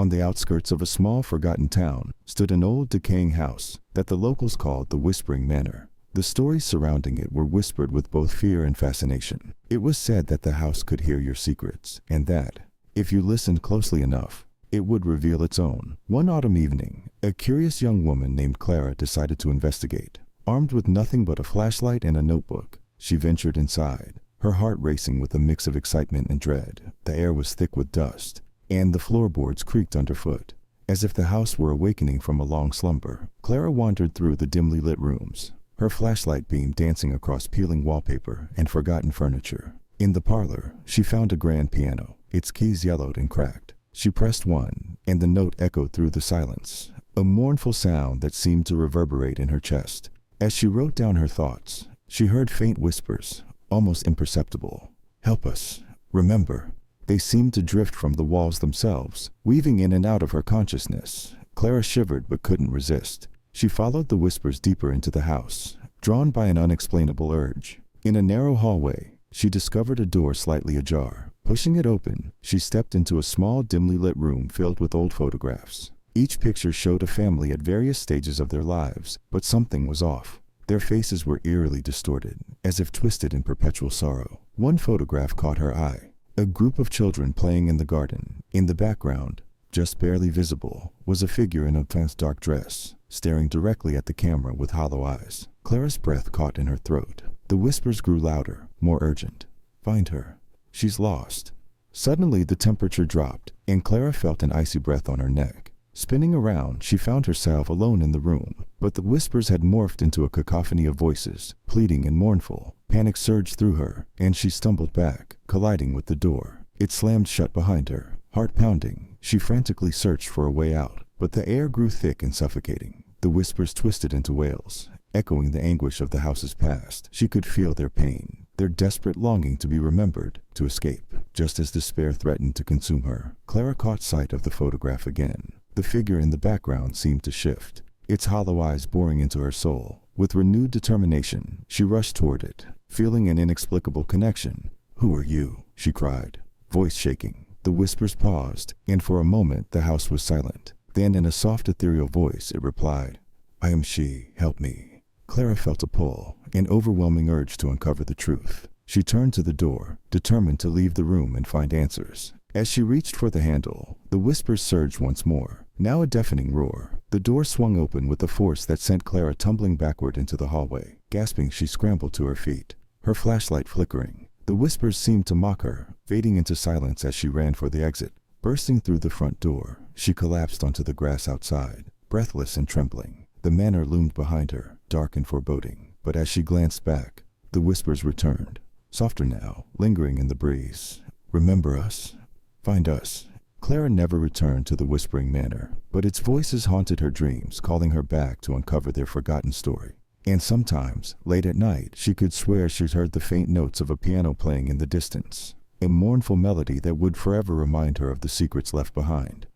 On the outskirts of a small, forgotten town stood an old, decaying house that the locals called the Whispering Manor. The stories surrounding it were whispered with both fear and fascination. It was said that the house could hear your secrets, and that, if you listened closely enough, it would reveal its own. One autumn evening, a curious young woman named Clara decided to investigate. Armed with nothing but a flashlight and a notebook, she ventured inside, her heart racing with a mix of excitement and dread. The air was thick with dust, and the floorboards creaked underfoot, as if the house were awakening from a long slumber. Clara wandered through the dimly lit rooms, her flashlight beam dancing across peeling wallpaper and forgotten furniture. In the parlor, she found a grand piano, its keys yellowed and cracked. She pressed one, and the note echoed through the silence, a mournful sound that seemed to reverberate in her chest. As she wrote down her thoughts, she heard faint whispers, almost imperceptible. "Help us. Remember." They seemed to drift from the walls themselves, weaving in and out of her consciousness. Clara shivered but couldn't resist. She followed the whispers deeper into the house, drawn by an unexplainable urge. In a narrow hallway, she discovered a door slightly ajar. Pushing it open, she stepped into a small, dimly lit room filled with old photographs. Each picture showed a family at various stages of their lives, but something was off. Their faces were eerily distorted, as if twisted in perpetual sorrow. One photograph caught her eye. A group of children playing in the garden. In the background, just barely visible, was a figure in a dark dress, staring directly at the camera with hollow eyes. Clara's breath caught in her throat. The whispers grew louder, more urgent. "Find her. She's lost." Suddenly the temperature dropped, and Clara felt an icy breath on her neck. Spinning around, she found herself alone in the room, but the whispers had morphed into a cacophony of voices, pleading and mournful. Panic surged through her, and she stumbled back, colliding with the door. It slammed shut behind her. Heart pounding, she frantically searched for a way out, but the air grew thick and suffocating. The whispers twisted into wails, echoing the anguish of the house's past. She could feel their pain, their desperate longing to be remembered, to escape. Just as despair threatened to consume her, Clara caught sight of the photograph again. The figure in the background seemed to shift, its hollow eyes boring into her soul. With renewed determination, she rushed toward it, feeling an inexplicable connection. "Who are you?" she cried, voice shaking. The whispers paused, and for a moment the house was silent. Then in a soft, ethereal voice, it replied, "I am she. Help me." Clara felt a pull, an overwhelming urge to uncover the truth. She turned to the door, determined to leave the room and find answers. As she reached for the handle, the whispers surged once more, now a deafening roar. The door swung open with a force that sent Clara tumbling backward into the hallway. Gasping, she scrambled to her feet, her flashlight flickering. The whispers seemed to mock her, fading into silence as she ran for the exit. Bursting through the front door, she collapsed onto the grass outside, breathless and trembling. The manor loomed behind her, dark and foreboding. But as she glanced back, the whispers returned, softer now, lingering in the breeze. "Remember us. Find us." Clara never returned to the Whispering Manor, but its voices haunted her dreams, calling her back to uncover their forgotten story. And sometimes, late at night, she could swear she'd heard the faint notes of a piano playing in the distance, a mournful melody that would forever remind her of the secrets left behind.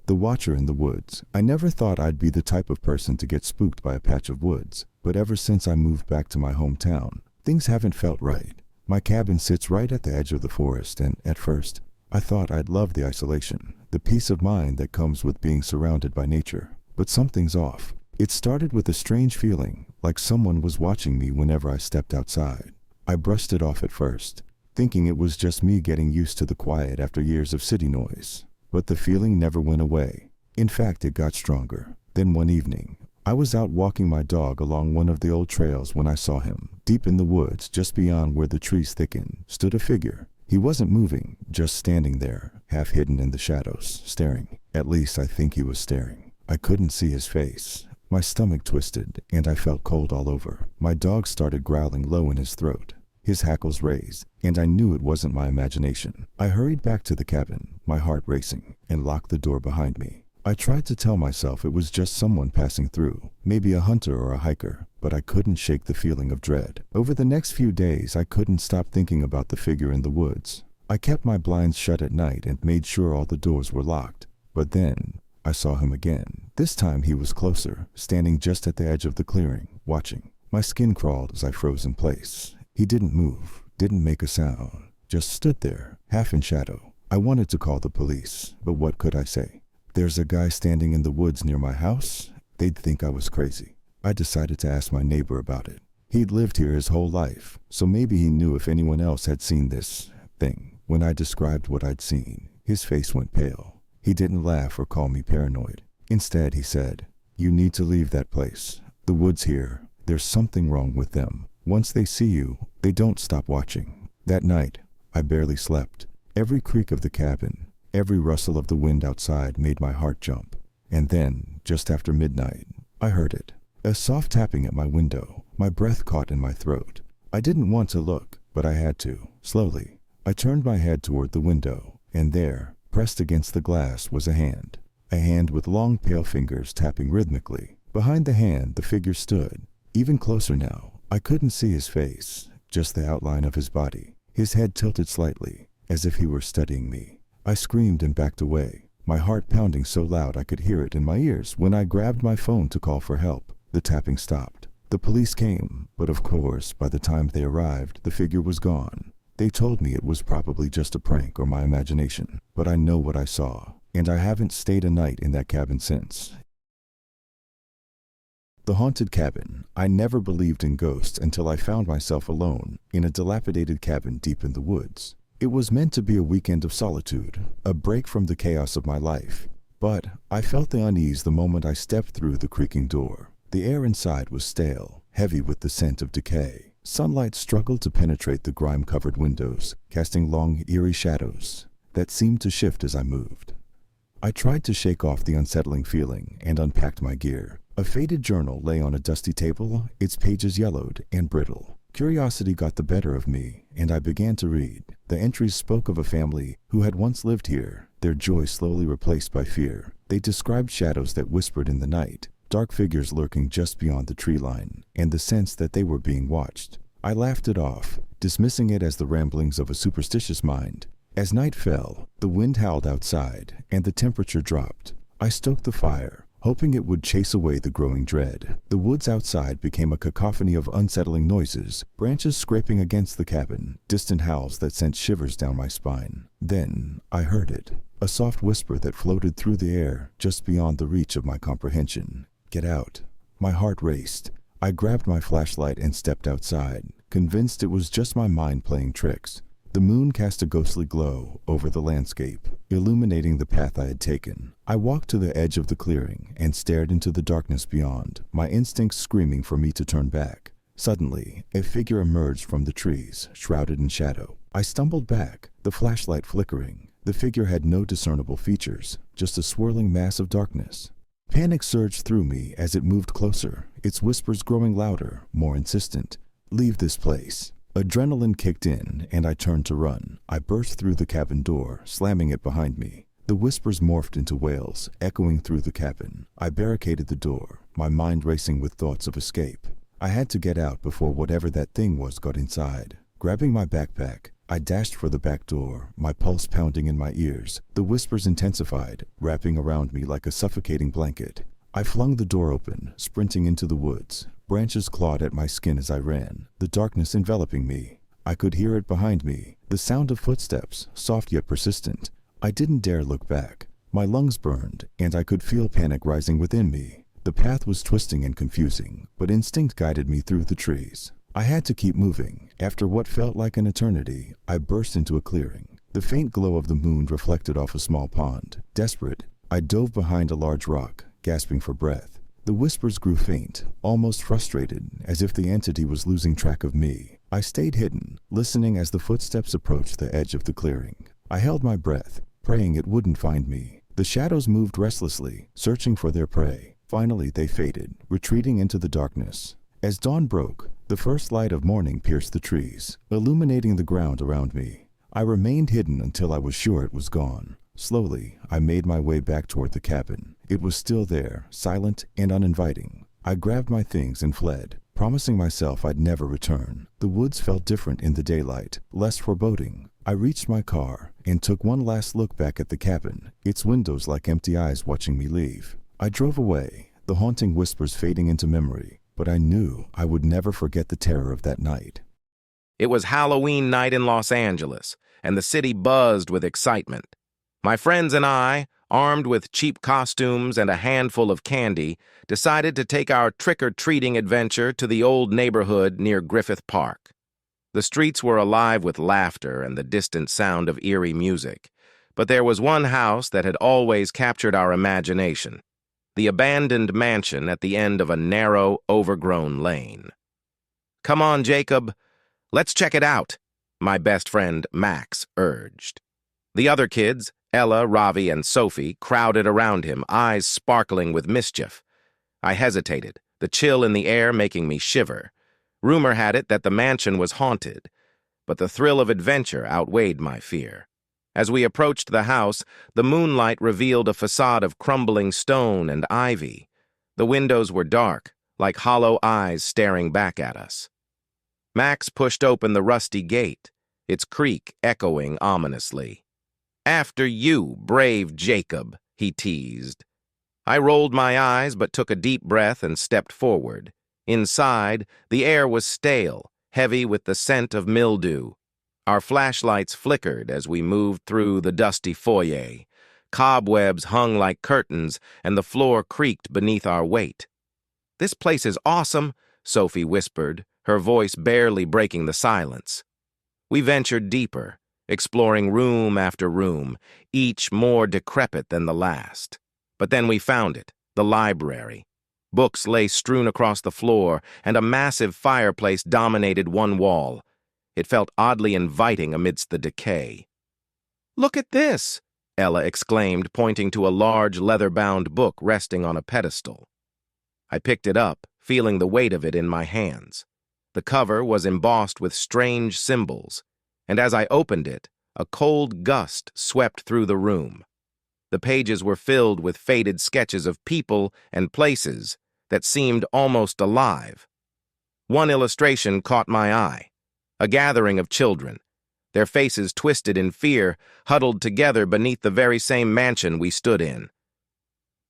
The Watcher in the Woods. I never thought I'd be the type of person to get spooked by a patch of woods, but ever since I moved back to my hometown, things haven't felt right. My cabin sits right at the edge of the forest, and at first, I thought I'd love the isolation, the peace of mind that comes with being surrounded by nature. But something's off. It started with a strange feeling, like someone was watching me whenever I stepped outside. I brushed it off at first, thinking it was just me getting used to the quiet after years of city noise. But the feeling never went away. In fact, it got stronger. Then one evening, I was out walking my dog along one of the old trails when I saw him. Deep in the woods, just beyond where the trees thickened, stood a figure. He wasn't moving, just standing there, half hidden in the shadows, staring. At least I think he was staring. I couldn't see his face. My stomach twisted, and I felt cold all over. My dog started growling low in his throat. His hackles raised, and I knew it wasn't my imagination. I hurried back to the cabin, my heart racing, and locked the door behind me. I tried to tell myself it was just someone passing through, maybe a hunter or a hiker, but I couldn't shake the feeling of dread. Over the next few days, I couldn't stop thinking about the figure in the woods. I kept my blinds shut at night and made sure all the doors were locked. But then, I saw him again. This time he was closer, standing just at the edge of the clearing, watching. My skin crawled as I froze in place. He didn't move, didn't make a sound, just stood there, half in shadow. I wanted to call the police, but what could I say? There's a guy standing in the woods near my house? They'd think I was crazy. I decided to ask my neighbor about it. He'd lived here his whole life, so maybe he knew if anyone else had seen this thing. When I described what I'd seen, his face went pale. He didn't laugh or call me paranoid. Instead, he said, "You need to leave that place. The woods here, there's something wrong with them. Once they see you, they don't stop watching." That night, I barely slept. Every creak of the cabin, every rustle of the wind outside made my heart jump. And then, just after midnight, I heard it. A soft tapping at my window, my breath caught in my throat. I didn't want to look, but I had to. Slowly, I turned my head toward the window, and there, pressed against the glass, was a hand. A hand with long, pale fingers tapping rhythmically. Behind the hand, the figure stood. Even closer now, I couldn't see his face, just the outline of his body. His head tilted slightly, as if he were studying me. I screamed and backed away, my heart pounding so loud I could hear it in my ears. When I grabbed my phone to call for help, the tapping stopped. The police came, but of course, by the time they arrived, the figure was gone. They told me it was probably just a prank or my imagination, but I know what I saw, and I haven't stayed a night in that cabin since. The haunted cabin. I never believed in ghosts until I found myself alone in a dilapidated cabin deep in the woods. It was meant to be a weekend of solitude, a break from the chaos of my life. But I felt the unease the moment I stepped through the creaking door. The air inside was stale, heavy with the scent of decay. Sunlight struggled to penetrate the grime-covered windows, casting long, eerie shadows that seemed to shift as I moved. I tried to shake off the unsettling feeling and unpacked my gear. A faded journal lay on a dusty table, its pages yellowed and brittle. Curiosity got the better of me, and I began to read. The entries spoke of a family who had once lived here, their joy slowly replaced by fear. They described shadows that whispered in the night, dark figures lurking just beyond the tree line, and the sense that they were being watched. I laughed it off, dismissing it as the ramblings of a superstitious mind. As night fell, the wind howled outside, and the temperature dropped. I stoked the fire, hoping it would chase away the growing dread. The woods outside became a cacophony of unsettling noises, branches scraping against the cabin, distant howls that sent shivers down my spine. Then I heard it, a soft whisper that floated through the air just beyond the reach of my comprehension. "Get out." My heart raced. I grabbed my flashlight and stepped outside, convinced it was just my mind playing tricks. The moon cast a ghostly glow over the landscape, illuminating the path I had taken. I walked to the edge of the clearing and stared into the darkness beyond, my instincts screaming for me to turn back. Suddenly, a figure emerged from the trees, shrouded in shadow. I stumbled back, the flashlight flickering. The figure had no discernible features, just a swirling mass of darkness. Panic surged through me as it moved closer, its whispers growing louder, more insistent. "Leave this place." Adrenaline kicked in, and I turned to run. I burst through the cabin door, slamming it behind me. The whispers morphed into wails, echoing through the cabin. I barricaded the door, my mind racing with thoughts of escape. I had to get out before whatever that thing was got inside. Grabbing my backpack, I dashed for the back door, my pulse pounding in my ears. The whispers intensified, wrapping around me like a suffocating blanket. I flung the door open, sprinting into the woods. Branches clawed at my skin as I ran, the darkness enveloping me. I could hear it behind me, the sound of footsteps, soft yet persistent. I didn't dare look back. My lungs burned, and I could feel panic rising within me. The path was twisting and confusing, but instinct guided me through the trees. I had to keep moving. After what felt like an eternity, I burst into a clearing. The faint glow of the moon reflected off a small pond. Desperate, I dove behind a large rock, gasping for breath. The whispers grew faint, almost frustrated, as if the entity was losing track of me. I stayed hidden, listening as the footsteps approached the edge of the clearing. I held my breath, praying it wouldn't find me. The shadows moved restlessly, searching for their prey. Finally, they faded, retreating into the darkness. As dawn broke, the first light of morning pierced the trees, illuminating the ground around me. I remained hidden until I was sure it was gone. Slowly, I made my way back toward the cabin. It was still there, silent and uninviting. I grabbed my things and fled, promising myself I'd never return. The woods felt different in the daylight, less foreboding. I reached my car and took one last look back at the cabin, its windows like empty eyes watching me leave. I drove away, the haunting whispers fading into memory, but I knew I would never forget the terror of that night. It was Halloween night in Los Angeles, and the city buzzed with excitement. My friends and I, armed with cheap costumes and a handful of candy, decided to take our trick-or-treating adventure to the old neighborhood near Griffith Park. The streets were alive with laughter and the distant sound of eerie music, but there was one house that had always captured our imagination: the abandoned mansion at the end of a narrow, overgrown lane. "Come on, Jacob. Let's check it out," my best friend Max urged. The other kids, Ella, Ravi, and Sophie, crowded around him, eyes sparkling with mischief. I hesitated, the chill in the air making me shiver. Rumor had it that the mansion was haunted, but the thrill of adventure outweighed my fear. As we approached the house, the moonlight revealed a facade of crumbling stone and ivy. The windows were dark, like hollow eyes staring back at us. Max pushed open the rusty gate, its creak echoing ominously. "After you, brave Jacob," he teased. I rolled my eyes but took a deep breath and stepped forward. Inside, the air was stale, heavy with the scent of mildew. Our flashlights flickered as we moved through the dusty foyer. Cobwebs hung like curtains, and the floor creaked beneath our weight. "This place is awesome," Sophie whispered, her voice barely breaking the silence. We ventured deeper, exploring room after room, each more decrepit than the last. But then we found it, the library. Books lay strewn across the floor, and a massive fireplace dominated one wall. It felt oddly inviting amidst the decay. "Look at this!" Ella exclaimed, pointing to a large leather-bound book resting on a pedestal. I picked it up, feeling the weight of it in my hands. The cover was embossed with strange symbols, and as I opened it, a cold gust swept through the room. The pages were filled with faded sketches of people and places that seemed almost alive. One illustration caught my eye: a gathering of children, their faces twisted in fear, huddled together beneath the very same mansion we stood in.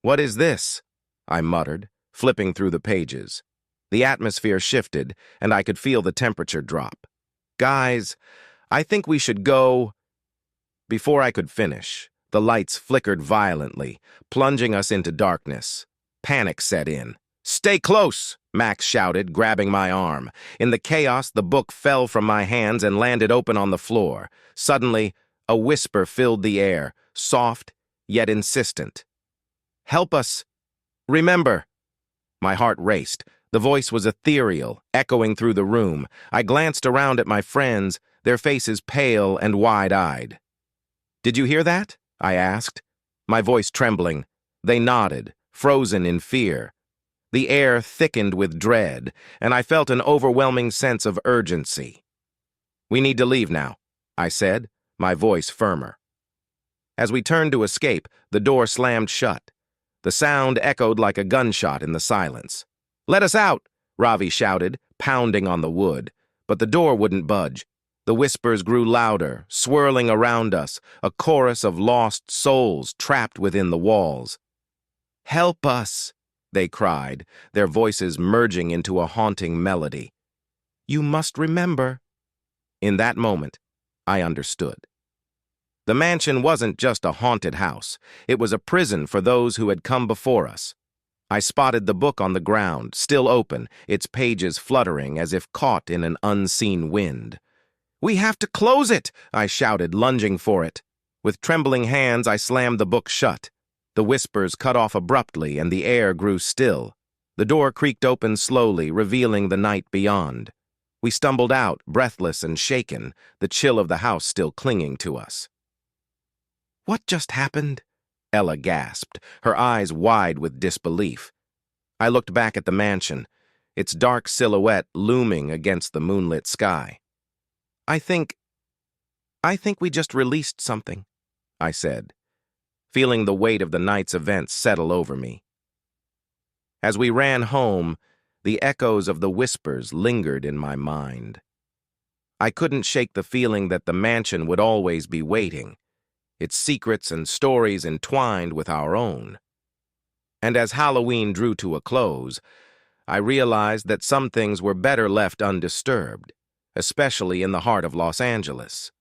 "What is this?" I muttered, flipping through the pages. The atmosphere shifted, and I could feel the temperature drop. "Guys, I think we should go—" Before I could finish, the lights flickered violently, plunging us into darkness. Panic set in. "Stay close!" Max shouted, grabbing my arm. In the chaos, the book fell from my hands and landed open on the floor. Suddenly, a whisper filled the air, soft yet insistent. "Help us! Remember!" My heart raced. The voice was ethereal, echoing through the room. I glanced around at my friends, their faces pale and wide-eyed. "Did you hear that?" I asked, my voice trembling. They nodded, frozen in fear. The air thickened with dread, and I felt an overwhelming sense of urgency. "We need to leave now," I said, my voice firmer. As we turned to escape, the door slammed shut. The sound echoed like a gunshot in the silence. "Let us out!" Ravi shouted, pounding on the wood, but the door wouldn't budge. The whispers grew louder, swirling around us, a chorus of lost souls trapped within the walls. "Help us!" they cried, their voices merging into a haunting melody. "You must remember." In that moment, I understood. The mansion wasn't just a haunted house. It was a prison for those who had come before us. I spotted the book on the ground, still open, its pages fluttering as if caught in an unseen wind. "We have to close it!" I shouted, lunging for it. With trembling hands, I slammed the book shut. The whispers cut off abruptly, and the air grew still. The door creaked open slowly, revealing the night beyond. We stumbled out, breathless and shaken, the chill of the house still clinging to us. "What just happened?" Ella gasped, her eyes wide with disbelief. I looked back at the mansion, its dark silhouette looming against the moonlit sky. I think we just released something," I said, feeling the weight of the night's events settle over me. As we ran home, the echoes of the whispers lingered in my mind. I couldn't shake the feeling that the mansion would always be waiting, its secrets and stories entwined with our own. And as Halloween drew to a close, I realized that some things were better left undisturbed, especially in the heart of Los Angeles.